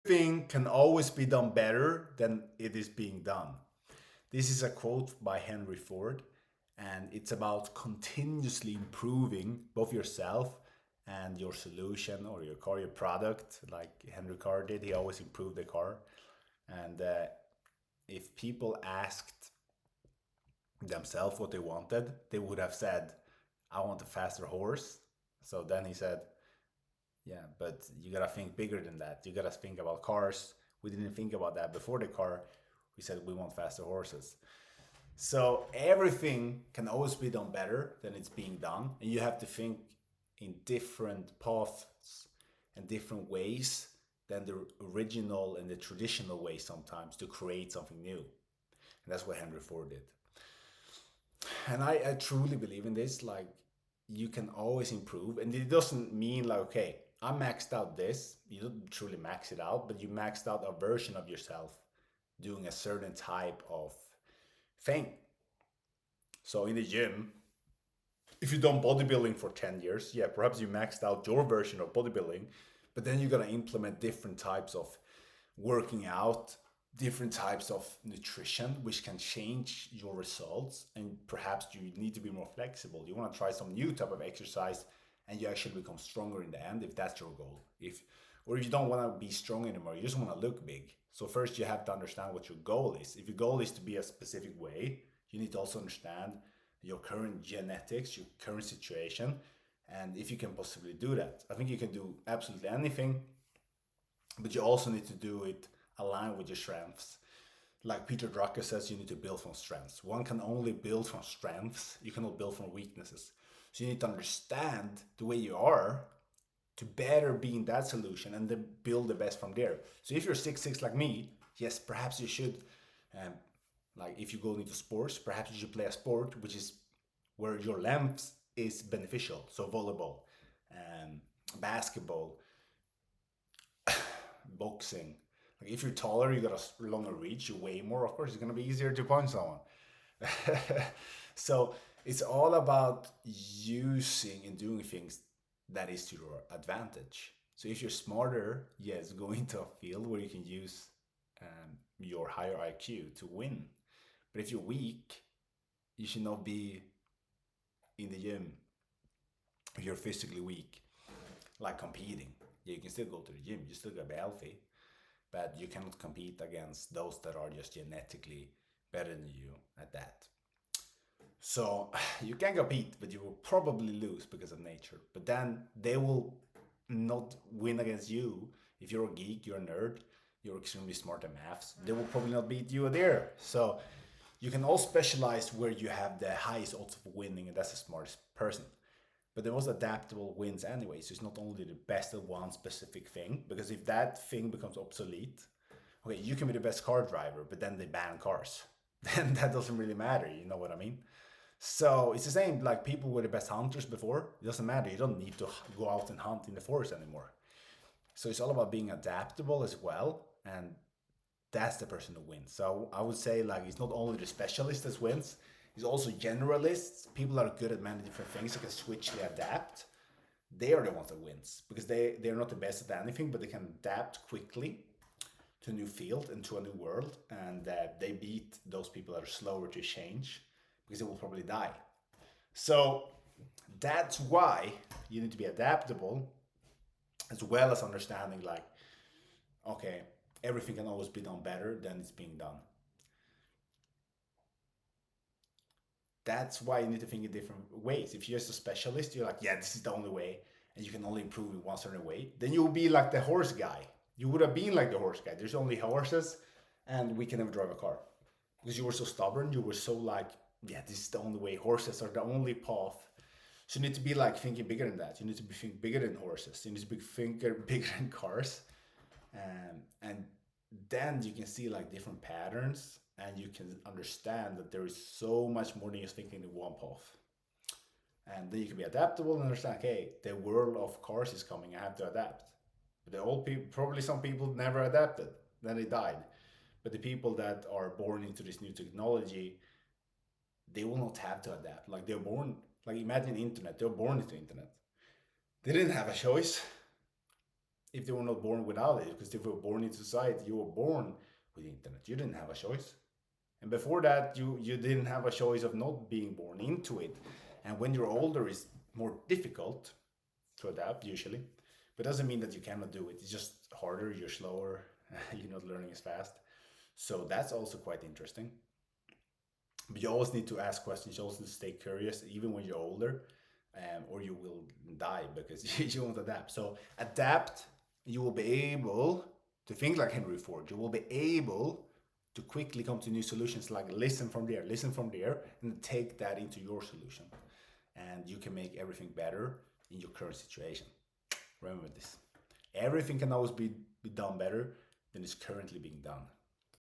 Thing can always be done better than it is being done. This is a quote by Henry Ford, and it's about continuously improving both yourself and your solution or your car, your product. Like Henry Ford did, he always improved the car. And if people asked themselves what they wanted, they would have said, I want a faster horse. So then he said, yeah, but you gotta think bigger than that. You gotta think about cars. We didn't think about that before the car. We said we want faster horses. So everything can always be done better than it's being done. And you have to think in different paths and different ways than the original and the traditional way sometimes to create something new. And that's what Henry Ford did. And I truly believe in this. Like, you can always improve. And it doesn't mean like, okay, I maxed out this. You don't truly max it out, but you maxed out a version of yourself doing a certain type of thing. So in the gym, if you've done bodybuilding for 10 years, yeah, perhaps you maxed out your version of bodybuilding, but then you're going to implement different types of working out, different types of nutrition, which can change your results. And perhaps you need to be more flexible. You want to try some new type of exercise and you actually become stronger in the end if that's your goal. Or if you don't want to be strong anymore, you just want to look big. So first you have to understand what your goal is. If your goal is to be a specific way, you need to also understand your current genetics, your current situation, and if you can possibly do that. I think you can do absolutely anything, but you also need to do it aligned with your strengths. Like Peter Drucker says, you need to build from strengths. One can only build from strengths, you cannot build from weaknesses. So you need to understand the way you are to better be in that solution and then build the best from there. So if you're 6'6" like me, yes, perhaps you should, um, like if you go into sports, perhaps you should play a sport which is where your length is beneficial. So volleyball, um, basketball, boxing. Like if you're taller, you got a longer reach, you weigh more. Of course, it's gonna be easier to punch someone. So it's all about using and doing things that is to your advantage. So if you're smarter, yes, go into a field where you can use your higher IQ to win. But if you're weak, you should not be in the gym if you're physically weak, like competing. Yeah, you can still go to the gym, you still gotta be healthy, but you cannot compete against those that are just genetically better than you at that. So you can compete, but you will probably lose because of nature. But then they will not win against you. If you're a geek, you're a nerd, you're extremely smart at maths, they will probably not beat you there. So you can all specialize where you have the highest odds of winning, and that's the smartest person. But the most adaptable wins anyway. So it's not only the best at one specific thing, because if that thing becomes obsolete, okay, you can be the best car driver, but then they ban cars. Then that doesn't really matter. You know what I mean? So it's the same. Like people were the best hunters before. It doesn't matter. You don't need to go out and hunt in the forest anymore. So it's all about being adaptable as well, and that's the person who wins. So I would say like it's not only the specialist that wins, it's also generalists. People that are good at many different things that can switch, they adapt. They are the ones that wins because they're not the best at anything, but they can adapt quickly to a new field and to a new world, and they beat those people that are slower to change because they will probably die. So that's why you need to be adaptable as well as understanding like, okay, everything can always be done better than it's being done. That's why you need to think in different ways. If you're just a specialist, you're like, yeah, this is the only way, and you can only improve in one certain way, then you'll be like the horse guy. You would have been like the horse guy. There's only horses, and we can never drive a car. Because you were so stubborn, you were so like, yeah, this is the only way. Horses are the only path. So you need to be like thinking bigger than that. You need to be think bigger than horses. You need to be thinking bigger than cars. And then you can see like different patterns and you can understand that there is so much more than just thinking in one path. And then you can be adaptable and understand, okay, the world of cars is coming, I have to adapt. But the old people, probably some people never adapted, then they died. But the people that are born into this new technology, they will not have to adapt. Like they're born, like imagine internet, they're born into internet. They didn't have a choice. if they were not born without it, because if you were born into society, you were born with the internet. You didn't have a choice. And before that, you didn't have a choice of not being born into it. And when you're older, it's more difficult to adapt usually. But it doesn't mean that you cannot do it. It's just harder, you're slower, you're not learning as fast. So that's also quite interesting. But you always need to ask questions, you always need to stay curious, even when you're older, or you will die because you won't adapt. So adapt, you will be able to think like Henry Ford. You will be able to quickly come to new solutions, like listen from there, and take that into your solution. And you can make everything better in your current situation. Remember this. Everything can always be done better than is currently being done.